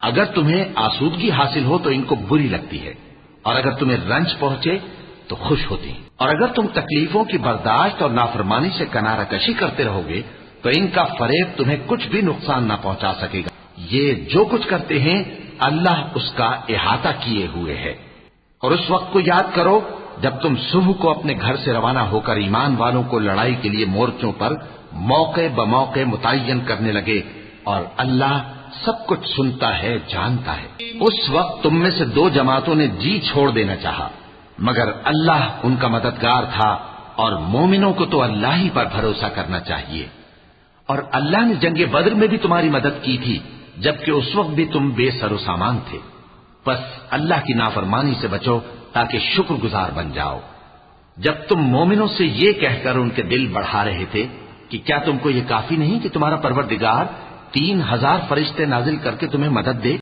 اگر تمہیں آسودگی حاصل ہو تو ان کو بری لگتی ہے، اور اگر تمہیں رنج پہنچے تو خوش ہوتی ہیں، اور اگر تم تکلیفوں کی برداشت اور نافرمانی سے کنارہ کشی کرتے رہو گے تو ان کا فریب تمہیں کچھ بھی نقصان نہ پہنچا سکے گا۔ یہ جو کچھ کرتے ہیں اللہ اس کا احاطہ کیے ہوئے ہے۔ اور اس وقت کو یاد کرو جب تم صبح کو اپنے گھر سے روانہ ہو کر ایمان والوں کو لڑائی کے لیے مورچوں پر موقع بموقع متعین کرنے لگے، اور اللہ سب کچھ سنتا ہے، جانتا ہے۔ اس وقت تم میں سے دو جماعتوں نے جی چھوڑ دینا چاہا، مگر اللہ ان کا مددگار تھا، اور مومنوں کو تو اللہ ہی پر بھروسہ کرنا چاہیے۔ اور اللہ نے جنگ بدر میں بھی تمہاری مدد کی تھی، جبکہ اس وقت بھی تم بے سر و سامان تھے۔ بس اللہ کی نافرمانی سے بچو تاکہ شکر گزار بن جاؤ۔ جب تم مومنوں سے یہ کہہ کر ان کے دل بڑھا رہے تھے کہ کیا تم کو یہ کافی نہیں کہ تمہارا پروردگار 3000 فرشتے نازل کر کے تمہیں مدد دے؟